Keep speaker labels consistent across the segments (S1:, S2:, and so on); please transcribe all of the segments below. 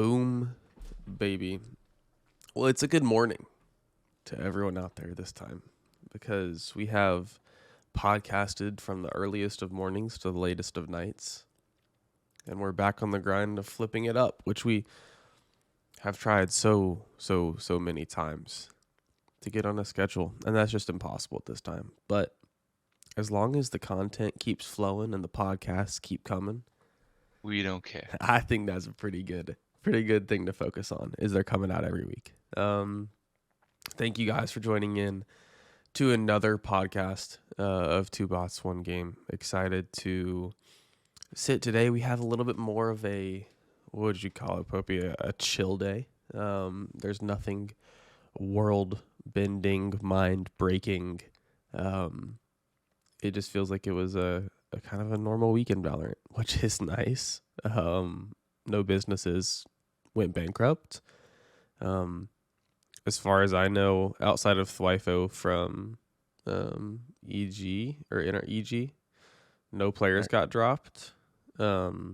S1: Boom, baby. Well, it's a good morning to everyone out there this time because we have podcasted from the earliest of mornings to the latest of nights. And we're back on the grind of flipping it up, which we have tried so many times to get on a schedule. And that's just impossible at this time. But as long as the content keeps flowing and the podcasts keep coming,
S2: We don't care.
S1: I think that's a pretty good thing to focus on is they're coming out every week. Thank you guys for joining in to another podcast of Two Bots, One Game. Excited to sit today. We have a little bit more of a, what would you call it, PoP? A chill day. There's nothing world-bending, mind-breaking. It just feels like it was a kind of a normal week in Valorant, which is nice. No businesses went bankrupt. As far as I know, outside of Thwifo from EG or Inter EG, no players got dropped. It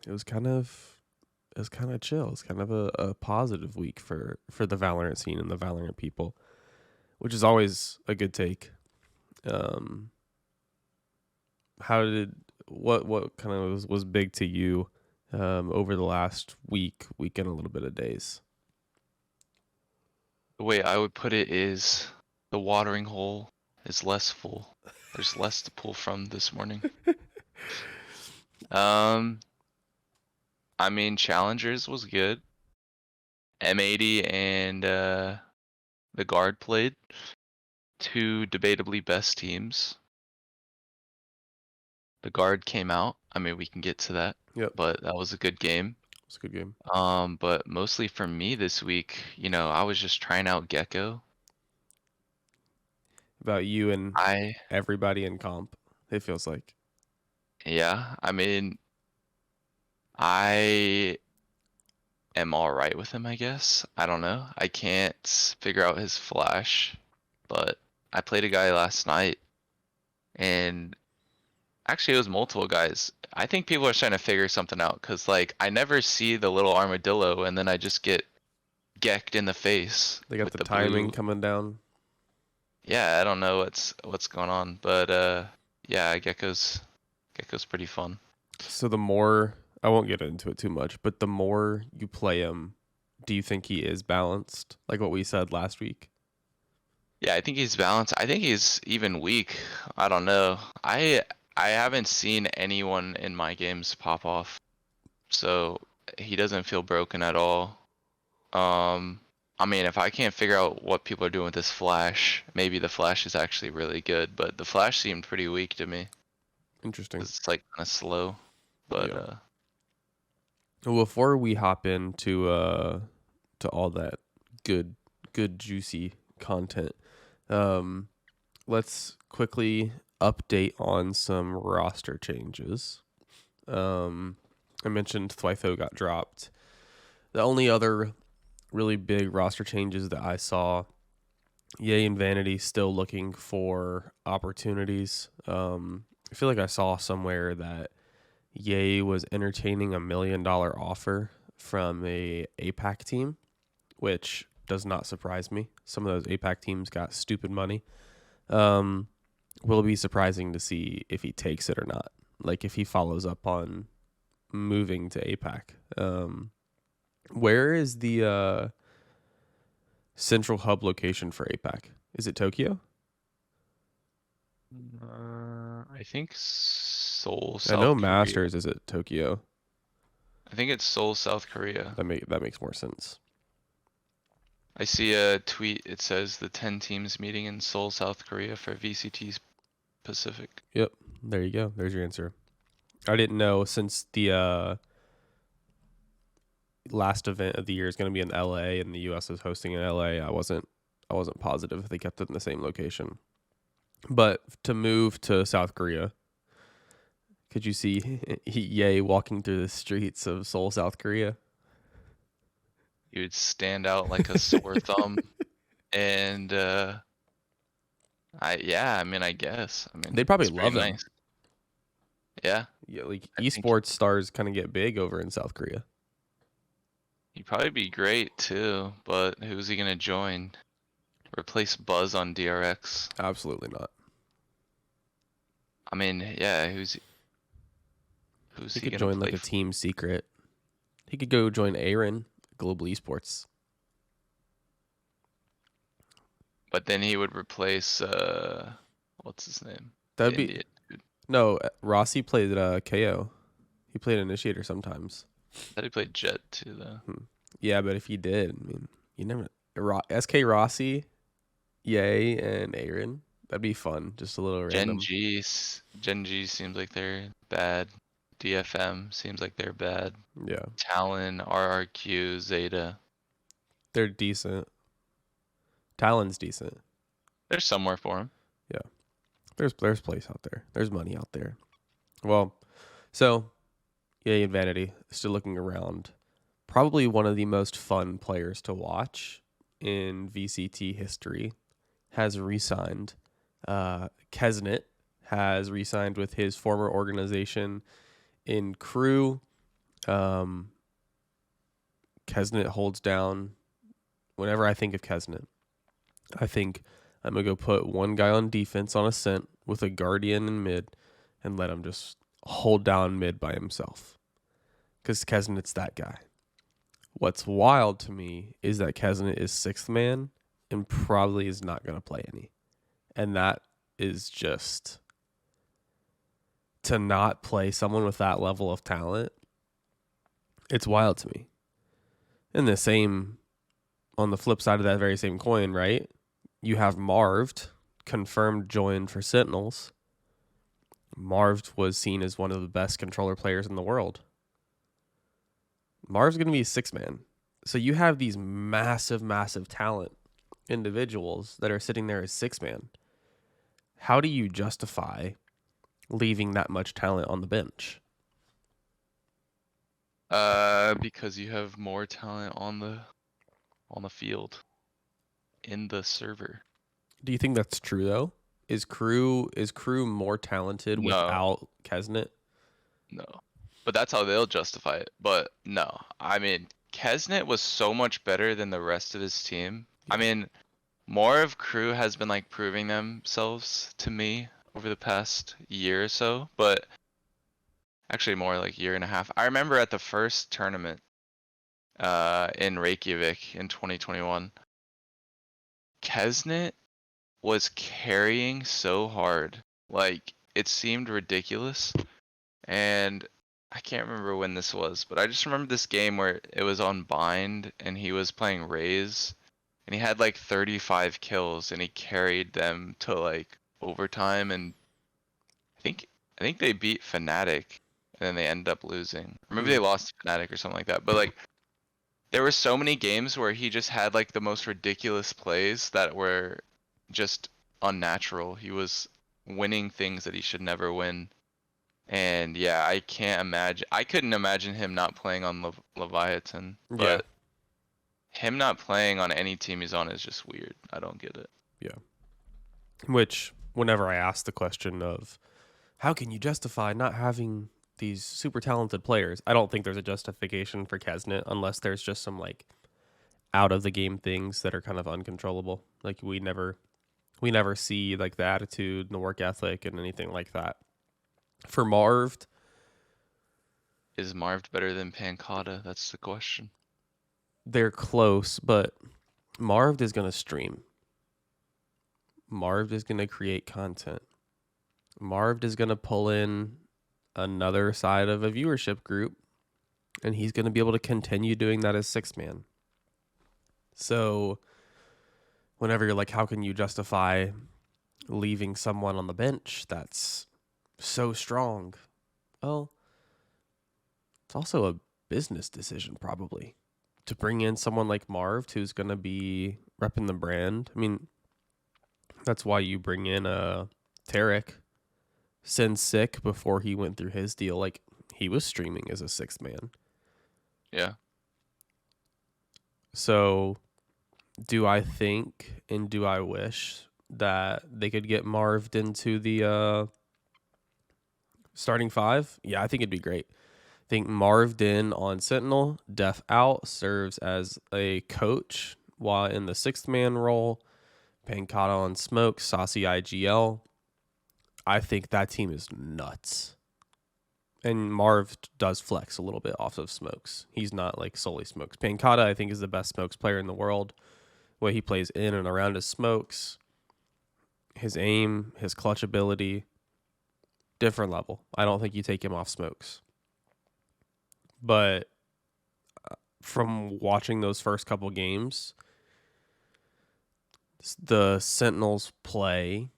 S1: was kind of chill. It's kind of a positive week for the Valorant scene and the Valorant people, which is always a good take. What kind of was big to you over the last week and a little bit of days?
S2: The way I would put it is the watering hole is less full. There's less to pull from this morning. I mean, Challengers was good. M80 and the Guard played. Two debatably best teams. The Guard came out. I mean, we can get to that.
S1: Yep.
S2: But that was a good game.
S1: It's a good game.
S2: But mostly for me this week, I was just trying out Gekko.
S1: About you and everybody in comp, it feels like.
S2: Yeah, I mean, I am all right with him, I guess. I don't know. I can't figure out his flash, but I played a guy last night, and actually it was multiple guys. I think people are trying to figure something out, because, like, I never see the little armadillo, and then I just get gecked in the face.
S1: They got
S2: with
S1: the timing coming down.
S2: Yeah, I don't know what's going on, but yeah, Gekko's pretty fun.
S1: So the more, I won't get into it too much, but the more you play him, do you think he is balanced? Like what we said last week?
S2: Yeah, I think he's balanced. I think he's even weak. I don't know. I haven't seen anyone in my games pop off, so he doesn't feel broken at all. I mean, if I can't figure out what people are doing with this flash, maybe the flash is actually really good, but the flash seemed pretty weak to me.
S1: Interesting.
S2: It's like kind of slow, but
S1: yeah. Well, before we hop into to all that good juicy content, let's quickly update on some roster changes. I mentioned Thwifo got dropped. The only other really big roster changes that I saw, Ye and Vanity still looking for opportunities. I feel like I saw somewhere that Ye was entertaining $1 million offer from a APAC team, which does not surprise me. Some of those APAC teams got stupid money. Will be surprising to see if he takes it or not. Like if he follows up on moving to APAC. Where is the central hub location for APAC? Is it Tokyo?
S2: I think Seoul,
S1: I know
S2: South Korea.
S1: Masters is at Tokyo.
S2: I think it's Seoul, South Korea.
S1: That makes more sense.
S2: I see a tweet. It says the 10 teams meeting in Seoul, South Korea for VCT's Pacific.
S1: Yep. There you go. There's your answer. I didn't know since the last event of the year is going to be in LA and the US is hosting in LA. I wasn't positive if they kept it in the same location. But to move to South Korea, could you see Ye walking through the streets of Seoul, South Korea?
S2: You would stand out like a sore thumb, and I mean, I guess. I mean,
S1: they'd probably love him.
S2: nice. Yeah,
S1: Yeah, like
S2: I think
S1: esports stars kind of get big over in South Korea.
S2: he'd probably be great too, but who's he gonna join? Replace Buzz on DRX?
S1: Absolutely not.
S2: I mean, yeah, who's
S1: He
S2: he
S1: could
S2: gonna
S1: join
S2: play
S1: like a
S2: for?
S1: team secret. He could go join Aaron, Global Esports.
S2: But then he would replace what's his name?
S1: That'd
S2: The
S1: be
S2: Indian dude.
S1: no. Rossi played KO. He played Initiator sometimes.
S2: Thought he played Jet too though.
S1: Yeah, but if he did, I mean, you never. SK Rossi, Yay, and Aaron. That'd be fun. Just a little random.
S2: Gen G seems like they're bad. DFM seems like they're bad.
S1: Yeah,
S2: Talon, RRQ, Zeta.
S1: they're decent. Talon's decent.
S2: There's somewhere for him.
S1: Yeah, there's place out there. There's money out there. Well, so Yay and Vanity still looking around. Probably one of the most fun players to watch in VCT history has re-signed. Kesnet has re-signed with his former organization in Crew. Kesnet holds down. Whenever I think of Kesnet, I think I'm gonna go put one guy on defense on Ascent with a Guardian in mid, and let him just hold down mid by himself. Because Kesnet's that guy. What's wild to me is that Kesnet is sixth man and probably is not gonna play any, and that is just to not play someone with that level of talent. It's wild to me. And the same on the flip side of that very same coin, right? You have Marved confirmed join for Sentinels. Marved was seen as one of the best controller players in the world. Marv's going to be a six man. So you have these massive, massive talent individuals that are sitting there as six man. How do you justify leaving that much talent on the bench?
S2: Because you have more talent on the field in the server.
S1: Do you think that's true though? Is crew more talented
S2: No,
S1: without Kesnet?
S2: no. But that's how they'll justify it. But no, I mean, Kesnet was so much better than the rest of his team. I
S1: Yeah.
S2: mean, more of Crew has been like proving themselves to me over the past year or so, but actually more like year and a half. I remember at the first tournament in Reykjavik in 2021, Kesnet was carrying so hard. Like it seemed ridiculous. And I can't remember when this was, but I just remember this game where it was on bind and he was playing Raze and he had like 35 kills and he carried them to like overtime and I think I think they beat Fnatic and then they ended up losing. Or maybe
S1: Hmm.
S2: they lost to Fnatic or something like that. But like there were so many games where he just had like the most ridiculous plays that were just unnatural. He was winning things that he should never win. And yeah, I can't imagine. I couldn't imagine him not playing on Leviathan,
S1: Yeah.
S2: but him not playing on any team he's on is just weird. I don't get it.
S1: Yeah. Which, whenever I ask the question of how can you justify not having these super talented players, I don't think there's a justification for Kesnet unless there's just some like out of the game things that are kind of uncontrollable. Like we never see like the attitude and the work ethic and anything like that. For Marved,
S2: Is Marved better than Pancata? That's the question.
S1: they're close, but Marved is gonna stream. Marved is gonna create content. Marved is gonna pull in another side of a viewership group, and he's gonna be able to continue doing that as six man. So whenever you're like, how can you justify leaving someone on the bench that's so strong? Well, it's also a business decision, probably, to bring in someone like Marv who's going to be repping the brand. I mean, that's why you bring in Tarek. Sin Sick before he went through his deal. Like, he was streaming as a sixth man.
S2: Yeah.
S1: So, do I think and do I wish that they could get Marved into the Starting five? Yeah, I think it'd be great. I think Marv Din on Sentinel, Def out, serves as a coach while in the sixth man role. Pancata on Smoke, Saucy IGL. I think that team is nuts. And Marv does flex a little bit off of Smokes. He's not like solely Smokes. Pancata, I think, is the best Smokes player in the world. The way he plays in and around his Smokes, his aim, his clutch ability, different level. I don't think you take him off Smokes. But from watching those first couple games, the Sentinels play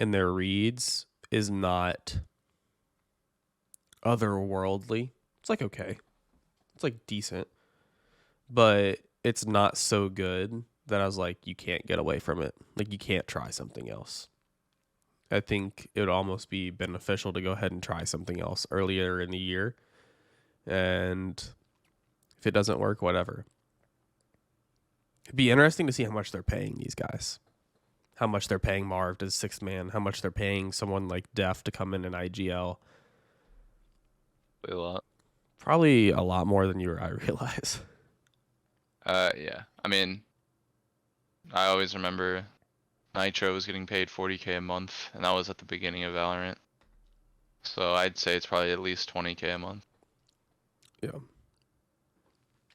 S1: and their reads is not otherworldly. It's like okay. It's like decent. But it's not so good that I was like, you can't get away from it. Like you can't try something else. I think it would almost be beneficial to go ahead and try something else earlier in the year. And if it doesn't work, whatever. It'd be interesting to see how much they're paying these guys. How much they're paying Marv as sixth man. How much they're paying someone like Def to come in IGL.
S2: A lot.
S1: Probably a lot more than you or I realize.
S2: Yeah. I mean, I always remember Nitro was getting paid 40K a month, and that was at the beginning of Valorant. So I'd say it's probably at least 20K a month.
S1: Yeah.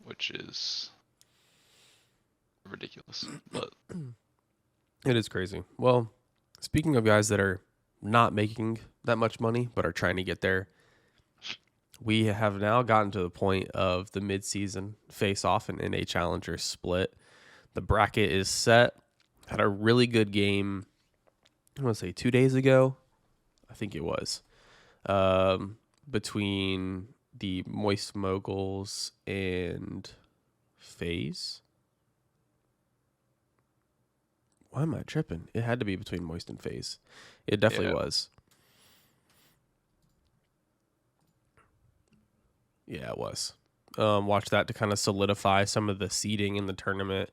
S2: Which is ridiculous. But
S1: it is crazy. Well, speaking of guys that are not making that much money but are trying to get there, we have now gotten to the point of the mid-season face-off and NA Challenger split. The bracket is set. Had a really good game, I want to say 2 days ago. I think it was. Between the Moist Moguls and FaZe. Why am I tripping? It had to be between Moist and FaZe. It definitely was. Yeah, it was. Watch that to kind of solidify some of the seeding in the tournament.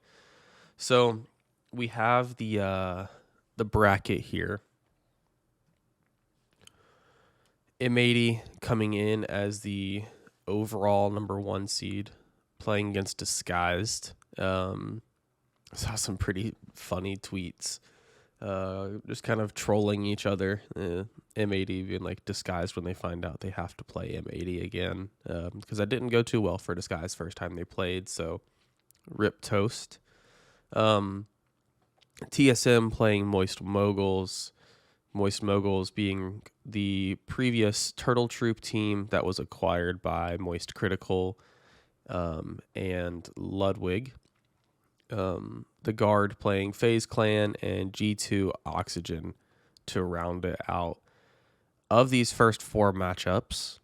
S1: So we have the bracket here. M80 coming in as the overall number 1 seed, playing against Disguised. Saw some pretty funny tweets. Just kind of trolling each other. M80 being like Disguised when they find out they have to play M80 again. Because that didn't go too well for Disguised first time they played. So rip toast. TSM playing Moist Moguls. Moist Moguls being the previous Turtle Troop team that was acquired by Moist Critical and Ludwig. The guard playing FaZe Clan and G2 Oxygen to round it out. Of these first 4 matchups,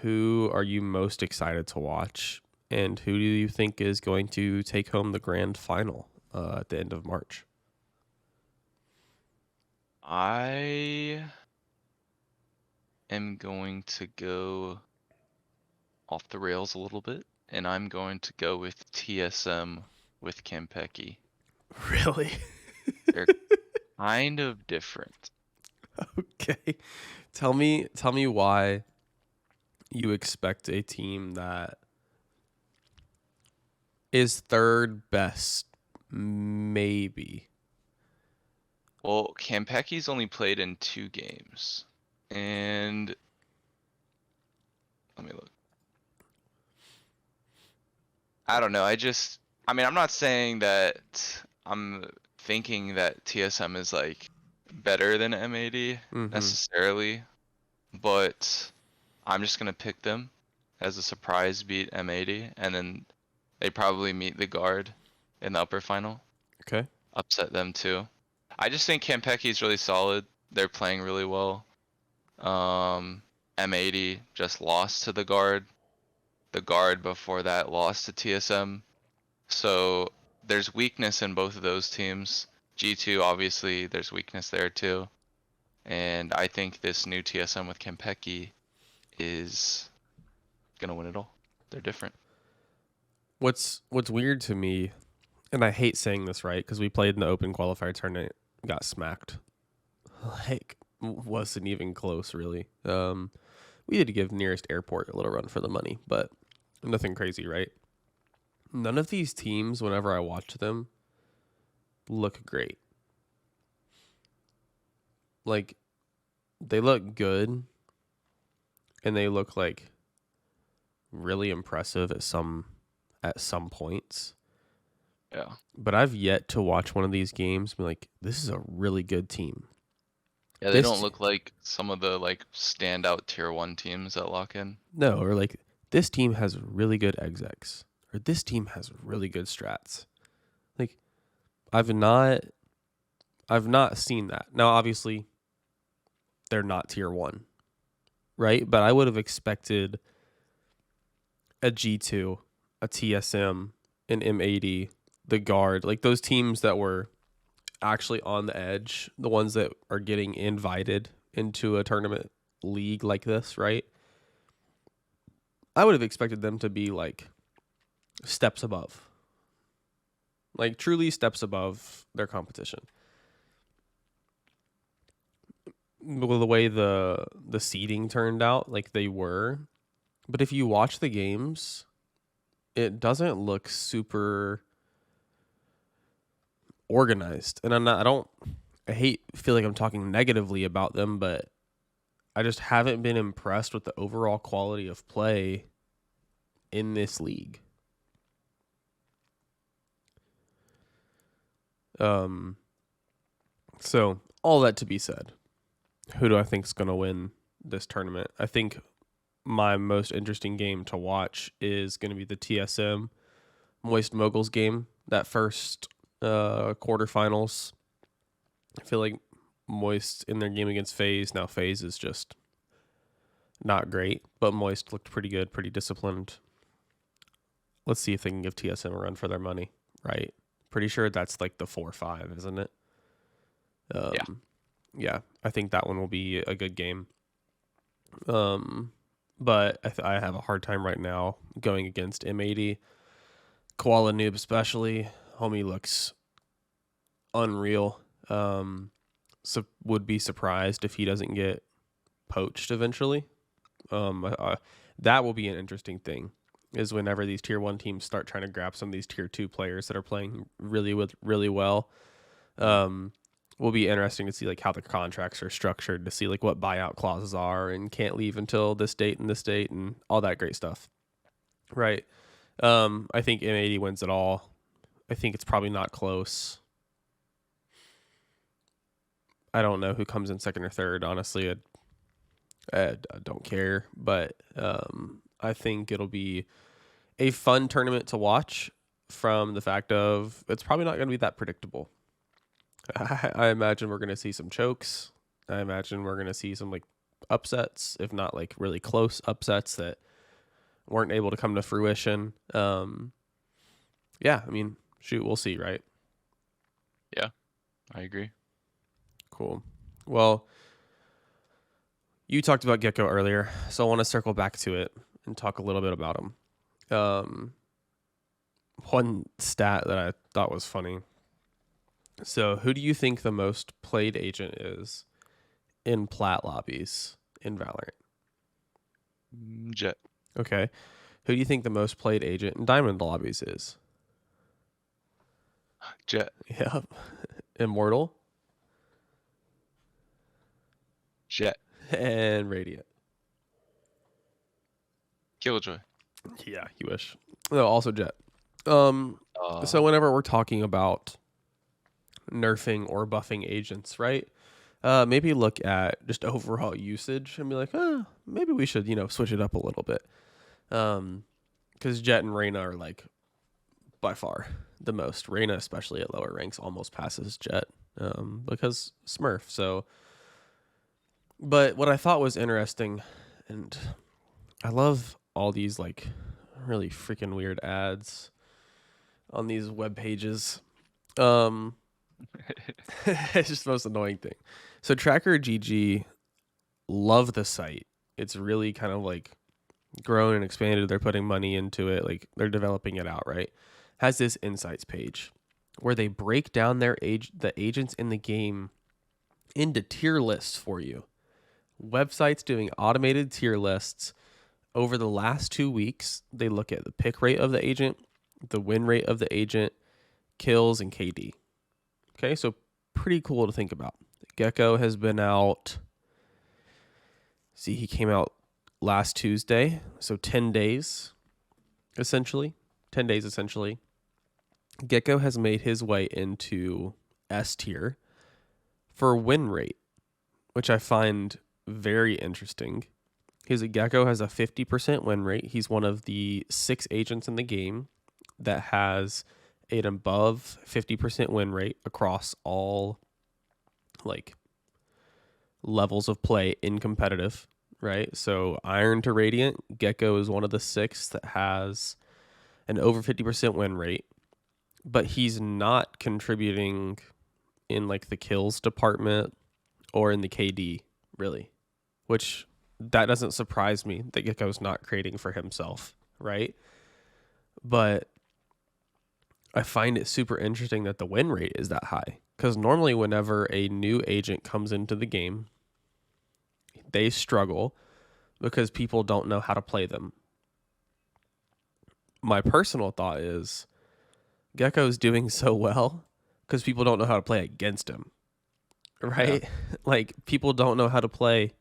S1: who are you most excited to watch? And who do you think is going to take home the grand final at the end of March?
S2: I am going to go off the rails a little bit, and I'm going to go with TSM with Kampeki.
S1: Really?
S2: They're kind of different.
S1: Okay. Tell me why you expect a team that is third best, maybe.
S2: Well, Kampeki's only played in 2 games. And let me look. I don't know. I mean, I'm not saying that I'm thinking that TSM is like better than M80 necessarily, but I'm just gonna pick them as a surprise beat M80, and then they probably meet the guard in the upper final.
S1: Okay.
S2: Upset them too. I just think Kampeki is really solid. They're playing really well. M80 just lost to the guard. The guard before that lost to TSM. So there's weakness in both of those teams. G2, obviously, there's weakness there too. And I think this new TSM with Kampeki is gonna win it all. They're different.
S1: What's weird to me, and I hate saying this, right? Because we played in the open qualifier tournament, got smacked. Like wasn't even close, really. We did give nearest airport a little run for the money, but nothing crazy, right? None of these teams, whenever I watch them, look great. Like, they look good, and they look like really impressive at some points.
S2: Yeah.
S1: But I've yet to watch one of these games and be like, this is a really good team.
S2: Yeah, they don't
S1: This
S2: look like some of the like standout tier 1 teams that lock in.
S1: no, or like this team has really good execs, or this team has really good strats. Like I've not seen that. Now obviously they're not tier 1, right? But I would have expected a G2, a TSM, an M80, the guard, like those teams that were actually on the edge, the ones that are getting invited into a tournament league like this, right? I would have expected them to be like steps above. Like truly steps above their competition. Well, the way the seeding turned out, like they were. But if you watch the games, it doesn't look super organized. And I feel like I'm talking negatively about them, but I just haven't been impressed with the overall quality of play in this league. So all that to be said, who do I think is going to win this tournament? I think my most interesting game to watch is going to be the TSM Moist Moguls game, that first quarterfinals. I feel like Moist in their game against FaZe. Now FaZe is just not great, but Moist looked pretty good, pretty disciplined. Let's see if they can give TSM a run for their money, right? Pretty sure that's like the 4-5, isn't it?
S2: Yeah.
S1: Yeah, I think that one will be a good game. But I have a hard time right now going against M80. Koala Noob especially. Homie looks unreal. So would be surprised if he doesn't get poached eventually. That will be an interesting thing. Is whenever these tier 1 teams start trying to grab some of these tier 2 players that are playing really well. Will be interesting to see like how the contracts are structured, to see like what buyout clauses are and can't leave until this date and all that great stuff. Right. I think M80 wins it all. I think it's probably not close. I don't know who comes in second or third. Honestly, I don't care. But I think it'll be a fun tournament to watch from the fact of it's probably not going to be that predictable. I imagine we're going to see some chokes. I imagine we're going to see some like upsets, if not like really close upsets that weren't able to come to fruition. Yeah, I mean, shoot, we'll see, right?
S2: Yeah, I agree.
S1: Cool. Well, you talked about Gekko earlier, so I want to circle back to it and talk a little bit about him. One stat that I thought was funny. So, who do you think the most played agent is in plat lobbies in Valorant?
S2: Jet.
S1: Okay. Who do you think the most played agent in diamond lobbies is?
S2: Jet.
S1: Yeah. Immortal
S2: Jet.
S1: and Radiant.
S2: Killjoy.
S1: Yeah, you wish. No, also Jet. So whenever we're talking about nerfing or buffing agents, right? Maybe look at just overall usage and be like, maybe we should, switch it up a little bit. Because Jet and Reyna are like by far the most. Reyna, especially at lower ranks, almost passes Jet because Smurf. So, but what I thought was interesting, and I love all these like really freaking weird ads on these web pages. It's just the most annoying thing. So Tracker GG, love the site. It's really kind of like grown and expanded. They're putting money into it. Like they're developing it out, right? Has this insights page where they break down the agents in the game into tier lists for you. Websites doing automated tier lists over the last 2 weeks. They look at the pick rate of the agent, the win rate of the agent, kills, and KD. Okay, so pretty cool to think about. Gekko has been out. See, he came out last Tuesday, so 10 days essentially. 10 days essentially. Gekko has made his way into S tier for win rate, which I find very interesting. Gekko has a 50% win rate. He's one of the 6 agents in the game that has an above 50% win rate across all like levels of play in competitive, right? So Iron to Radiant, Gekko is one of the 6 that has an over 50% win rate, but he's not contributing in like the kills department or in the KD really, which that doesn't surprise me that Gekko's not creating for himself, right? But I find it super interesting that the win rate is that high, because normally whenever a new agent comes into the game, they struggle because people don't know how to play them. My personal thought is Gekko's doing so well because people don't know how to play against him, right?
S2: Yeah.
S1: Like people don't know how to play.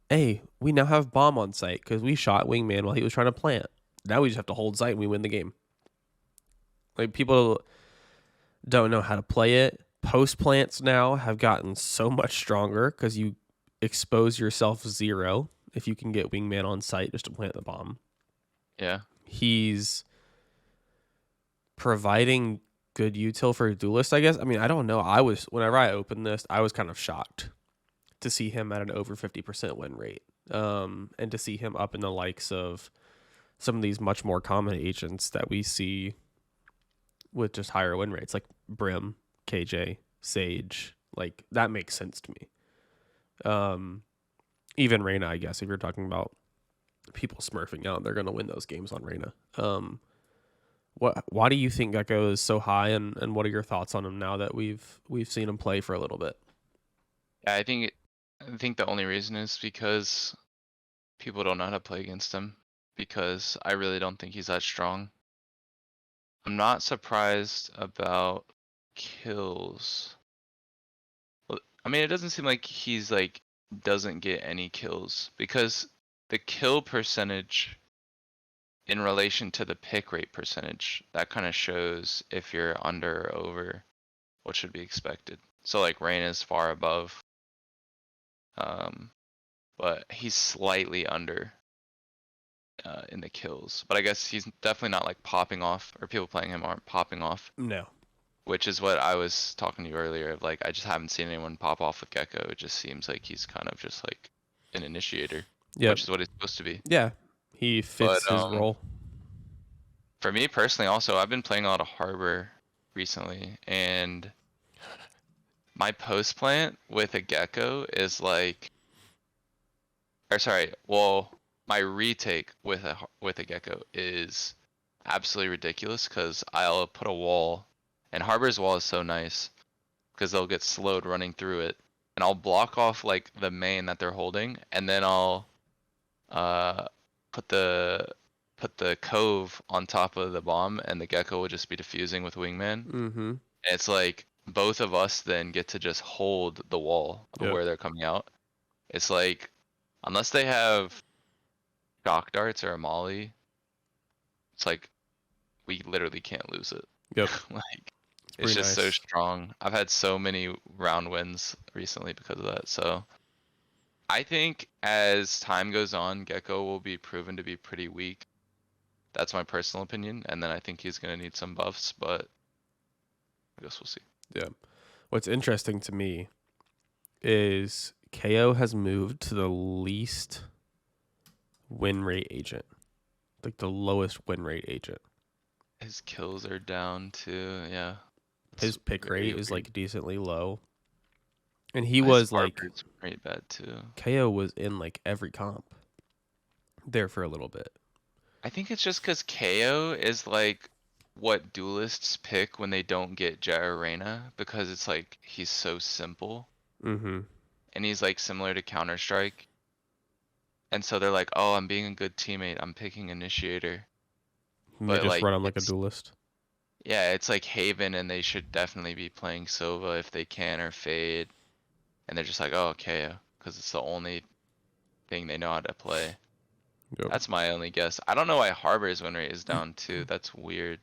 S1: Hey, we now have bomb on site because we shot wingman while he was trying to plant. Now we just have to hold site and we win the game. Like people don't know how to play it. Post plants now have gotten so much stronger because you expose yourself 0 if you can get wingman on site just to plant the bomb.
S2: Yeah.
S1: He's providing good util for a duelist, I guess. I mean, I don't know. Whenever I opened this, I was kind of shocked to see him at an over 50% win rate. And to see him up in the likes of some of these much more common agents that we see with just higher win rates, like Brim, KJ, Sage. Like that makes sense to me. Even Reyna, I guess, if you're talking about people smurfing out, they're gonna win those games on Reyna. Why do you think Gekko is so high, and what are your thoughts on him now that we've seen him play for a little bit?
S2: Yeah, I think the only reason is because people don't know how to play against him, because I really don't think he's that strong. I'm not surprised about kills. Well, I mean, it doesn't seem like he's like doesn't get any kills, because the kill percentage in relation to the pick rate percentage, that kind of shows if you're under or over what should be expected. So like Rain is far above, but he's slightly under in the kills. But I guess he's definitely not like popping off, or people playing him aren't popping off,
S1: No.
S2: which is what I was talking to you earlier of. Like, I just haven't seen anyone pop off with Gekko. It just seems like he's kind of just like an initiator,
S1: Yep.
S2: which is what he's supposed to be.
S1: Yeah. He
S2: But
S1: fits his role.
S2: for me personally, also, I've been playing a lot of Harbor recently, and my post plant with a Gekko is like, or sorry, well, my retake with a Gekko is absolutely ridiculous, because I'll put a wall, and Harbor's wall is so nice because they'll get slowed running through it, and I'll block off like the main that they're holding, and then I'll uh put the cove on top of the bomb, and the Gekko will just be defusing with wingman.
S1: Mm-hmm.
S2: And it's like both of us then get to just hold the wall of
S1: Yep.
S2: where they're coming out. It's like, unless they have shock darts or a molly, it's like we literally can't lose it.
S1: Yep.
S2: Like,
S1: It's
S2: it's
S1: pretty
S2: just so
S1: nice.
S2: strong. I've had so many round wins recently because of that. So I think as time goes on, Gekko will be proven to be pretty weak. That's my personal opinion, and then I think he's gonna need some buffs, but I guess we'll see.
S1: Yeah. What's interesting to me is KO has moved to the least win rate agent, like the lowest win rate agent.
S2: His kills are down too. Yeah, it's
S1: His pick
S2: very
S1: rate is
S2: weird.
S1: like decently low. And he
S2: His
S1: was like,
S2: Harper's pretty bad too.
S1: KO was in like every comp there for a little bit.
S2: I think it's just because KO is like what duelists pick when they don't get Jet or Reyna, because it's like, he's so simple,
S1: Mm-hmm.
S2: and he's like similar to Counter-Strike. And so they're like, oh, I'm being a good teammate, I'm picking Initiator.
S1: And they
S2: But
S1: just
S2: like,
S1: run him like a
S2: it's,
S1: duelist.
S2: yeah, it's like Haven, and they should definitely be playing Sova if they can, or Fade. And they're just like, oh, okay, because it's the only thing they know how to play.
S1: Yep.
S2: That's my only guess. I don't know why Harbor's win rate is down too. That's weird.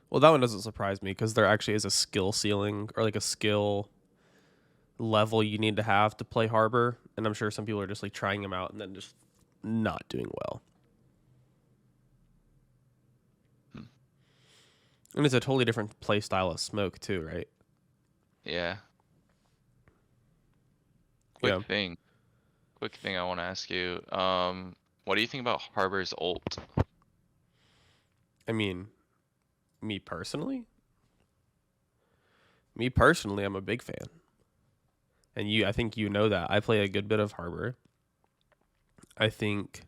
S1: Well, that one doesn't surprise me because there actually is a skill ceiling or like a skill level you need to have to play Harbor, and I'm sure some people are just like trying him out and then just not doing well.
S2: Hmm.
S1: And it's a totally different play style of Smoke too, right?
S2: Yeah.
S1: Yeah.
S2: Quick thing I want to ask you. What do you think about Harbor's ult?
S1: I mean, me personally, I'm a big fan, and I think you know that I play a good bit of Harbor. I think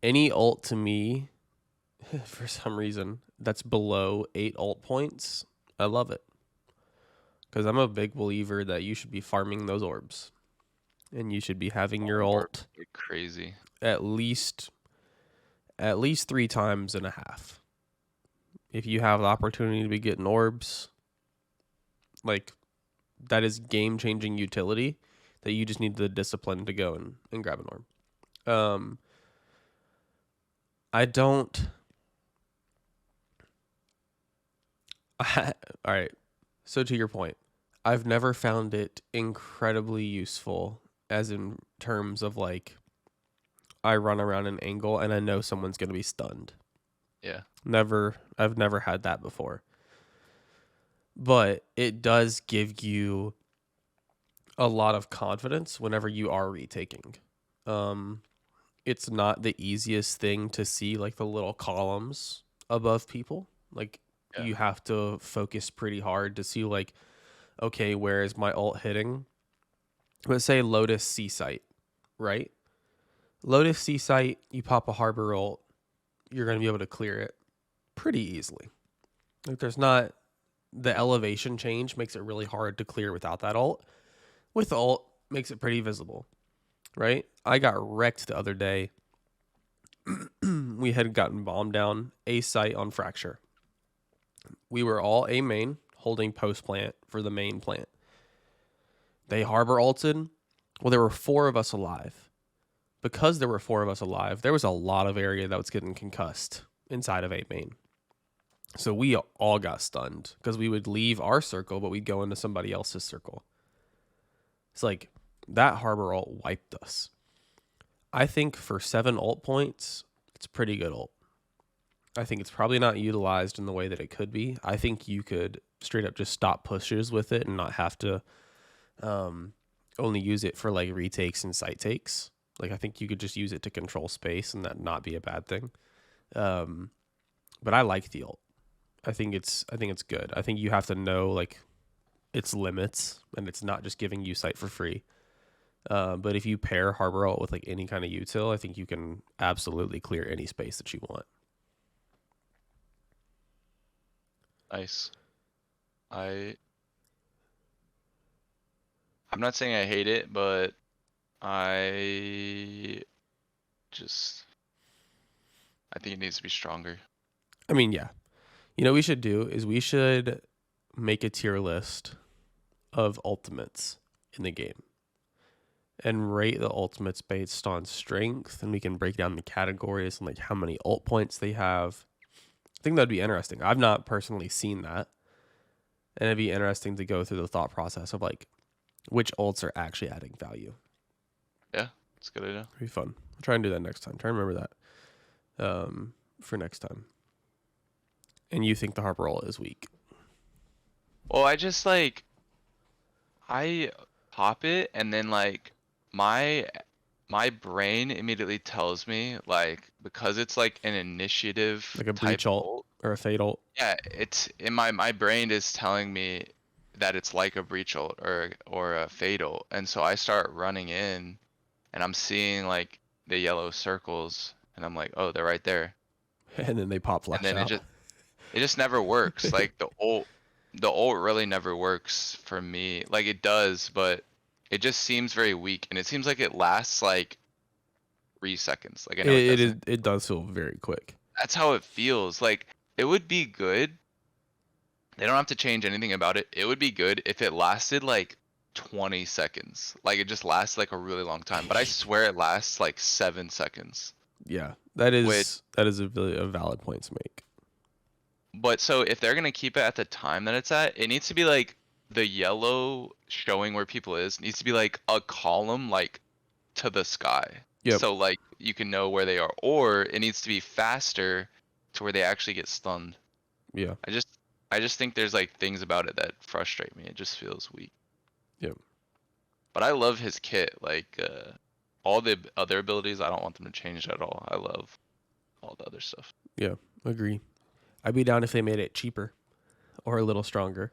S1: any ult to me, for some reason, that's below 8 ult points, I love it. Because I'm a big believer that you should be farming those orbs. And you should be having your ult
S2: Like crazy.
S1: at least 3 times and a half. If you have the opportunity to be getting orbs, like that is game changing utility that you just need the discipline to go and grab an orb. I don't. All right. So to your point, I've never found it incredibly useful, as in terms of like I run around an angle and I know someone's gonna be stunned.
S2: Yeah.
S1: I've never had that before. But it does give you a lot of confidence whenever you are retaking. Um, it's not the easiest thing to see, like the little columns above people. Like
S2: Yeah.
S1: you have to focus pretty hard to see, like, okay, where is my ult hitting? Let's say Lotus C site, right? Lotus C site, you pop a Harbor ult, you're going to be able to clear it pretty easily. Like there's not the elevation change makes it really hard to clear without that ult. With the ult, makes it pretty visible, right? I got wrecked the other day. We had gotten bombed down A site on Fracture. We were all A main holding post plant for the main plant. They Harbor ulted. Well, there were 4 of us alive. Because there were 4 of us alive, there was a lot of area that was getting concussed inside of A main. So we all got stunned because we would leave our circle, but we'd go into somebody else's circle. It's like that Harbor ult wiped us. I think for 7 ult points, it's pretty good ult. I think it's probably not utilized in the way that it could be. I think you could straight up just stop pushes with it and not have to only use it for like retakes and site takes. Like I think you could just use it to control space and that not be a bad thing. But I like the ult. I think it's good. I think you have to know like its limits and it's not just giving you sight for free. But if you pair Harbor ult with like any kind of util, I think you can absolutely clear any space that you want.
S2: Nice. I'm not saying I hate it, but I just, I think it needs to be stronger.
S1: I mean, yeah. You know what we should do is we should make a tier list of ultimates in the game and rate the ultimates based on strength, and we can break down the categories and like how many ult points they have. I think that'd be interesting. I've not personally seen that. And it'd be interesting to go through the thought process of like which ults are actually adding value.
S2: Yeah, it's a good idea.
S1: It'd be fun. I'll try and do that next time. Try and remember that for next time. And you think the Harper ult is weak?
S2: Well, I just like, I pop it, and then like my my brain immediately tells me, like, because it's like an initiative
S1: Like a
S2: type
S1: breach ult
S2: ult.
S1: or a fade ult?
S2: Yeah, it's in my brain is telling me that it's like a breach ult or a fade ult, and so I start running in, and I'm seeing like the yellow circles, and I'm like, oh, they're right there.
S1: And then they pop
S2: and
S1: flash
S2: then it
S1: out.
S2: just it just never works. Like the ult really never works for me. Like it does, but it just seems very weak, and it seems like it lasts like 3 seconds. Like I know it doesn't.
S1: It does feel very quick.
S2: That's how it feels. Like it would be good. They don't have to change anything about it. It would be good if it lasted like 20 seconds. Like it just lasts like a really long time. But I swear it lasts like 7 seconds.
S1: Yeah,
S2: Which,
S1: that is a valid point to make.
S2: but so if they're gonna keep it at the time that it's at, it needs to be like the yellow showing where people is needs to be like a column like to the sky.
S1: Yep.
S2: So like you can know where they are, or it needs to be faster to where they actually get stunned.
S1: Yeah.
S2: I just I just think there's like things about it that frustrate me. It just feels weak.
S1: Yep.
S2: But I love his kit. Like all the other abilities, I don't want them to change at all. I love all the other stuff.
S1: Yeah. Agree. I'd be down if they made it cheaper or a little stronger.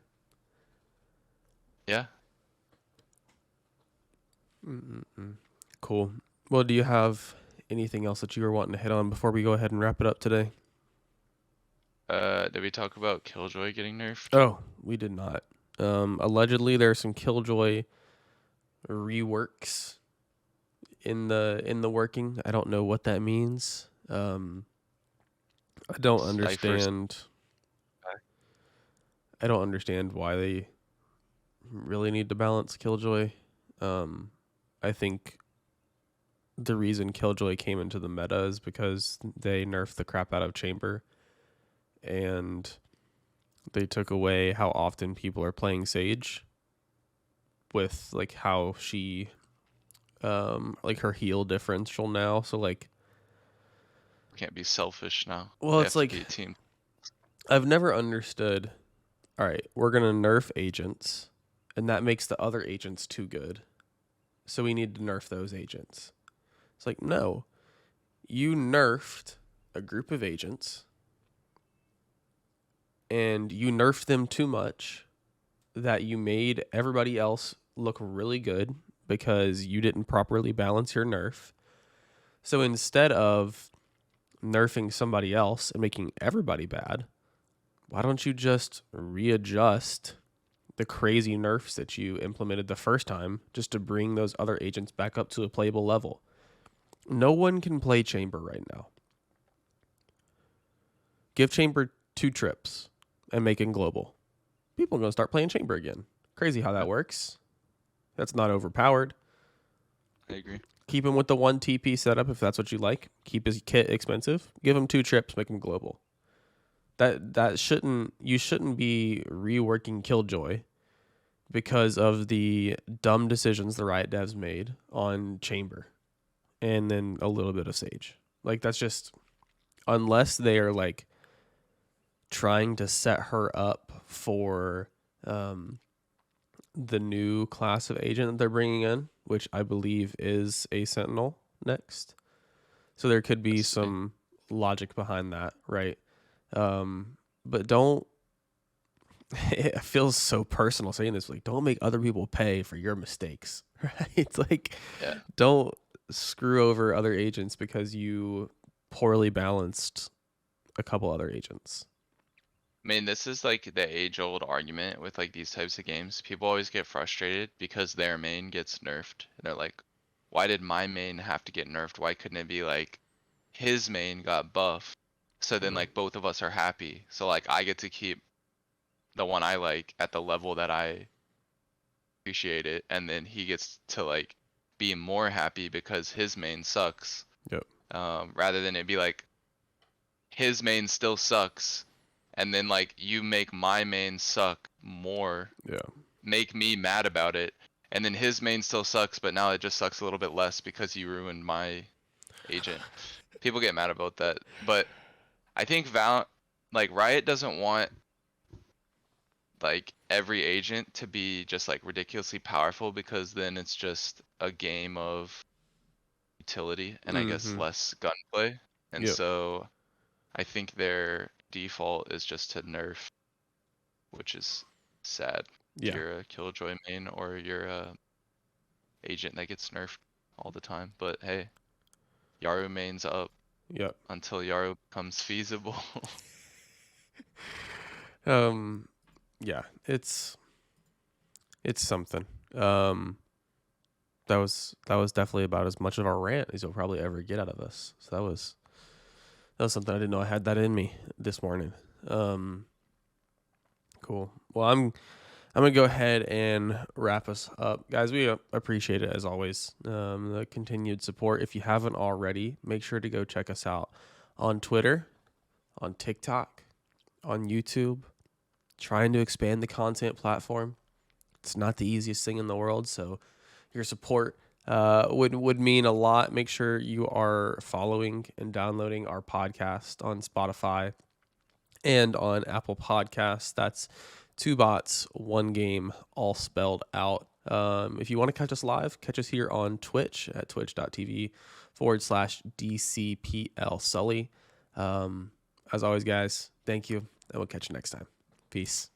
S2: Yeah.
S1: Mm-mm-mm. Cool. Well, do you have anything else that you were wanting to hit on before we go ahead and wrap it up today?
S2: Did we talk about Killjoy getting nerfed?
S1: Oh, we did not. Allegedly, there are some Killjoy reworks in the working. I don't know what that means. I don't
S2: Cypher's
S1: understand. I don't understand why they really need to balance Killjoy. I think the reason Killjoy came into the meta is because they nerfed the crap out of Chamber, and they took away how often people are playing Sage with like how she like her heal differential now. So like,
S2: can't be selfish now.
S1: well,
S2: They
S1: it's
S2: have to
S1: like
S2: be a team.
S1: I've never understood. All right, we're going to nerf agents, and that makes the other agents too good. So we need to nerf those agents. It's like, no. You nerfed a group of agents, and you nerfed them too much that you made everybody else look really good because you didn't properly balance your nerf. So instead of nerfing somebody else and making everybody bad, why don't you just readjust the crazy nerfs that you implemented the first time just to bring those other agents back up to a playable level? No one can play Chamber right now. Give Chamber 2 trips and make it global. People are going to start playing Chamber again. Crazy how that works. That's not overpowered.
S2: I agree.
S1: Keep him with the 1 TP setup if that's what you like. Keep his kit expensive. Give him 2 trips, make him global. That shouldn't, you shouldn't be reworking Killjoy because of the dumb decisions the Riot devs made on Chamber and then a little bit of Sage. Like that's just, unless they are like trying to set her up for the new class of agent that they're bringing in, which I believe is a Sentinel next. So there could be
S2: That's me.
S1: some logic behind that, right? But don't. It feels so personal saying this. Like, don't make other people pay for your mistakes, right? It's like,
S2: Yeah.
S1: don't screw over other agents because you poorly balanced a couple other agents.
S2: I mean, this is like the age-old argument with like these types of games. People always get frustrated because their main gets nerfed. And they're like, why did my main have to get nerfed? Why couldn't it be like his main got buffed? So then
S1: Mm.
S2: like both of us are happy. So like I get to keep the one I like at the level that I appreciate it, and then he gets to like be more happy because his main sucks.
S1: Yep.
S2: Rather than it be like his main still sucks, and then like you make my main suck more,
S1: Yeah.
S2: make me mad about it, and then his main still sucks, but now it just sucks a little bit less because you ruined my agent. People get mad about that, but I think like Riot doesn't want like every agent to be just like ridiculously powerful, because then it's just a game of utility and I guess
S1: Mm-hmm.
S2: less gunplay. And
S1: Yep.
S2: so I think their default is just to nerf, which is sad if
S1: Yeah.
S2: you're a Killjoy main or you're a agent that gets nerfed all the time. But hey, Yaru main's up.
S1: Yep.
S2: until Yaro becomes feasible.
S1: Yeah, it's something. That was definitely about as much of a rant as you'll probably ever get out of us. So that was something I didn't know I had that in me this morning. Cool. Well, I'm gonna go ahead and wrap us up, guys. We appreciate it as always. The continued support. If you haven't already, make sure to go check us out on Twitter, on TikTok, on YouTube. Trying to expand the content platform. It's not the easiest thing in the world, so your support would mean a lot. Make sure you are following and downloading our podcast on Spotify and on Apple Podcasts. That's two bots, one game, all spelled out. If you want to catch us live, catch us here on Twitch at twitch.tv/DCPL Sully. As always, guys, thank you, and we'll catch you next time. Peace.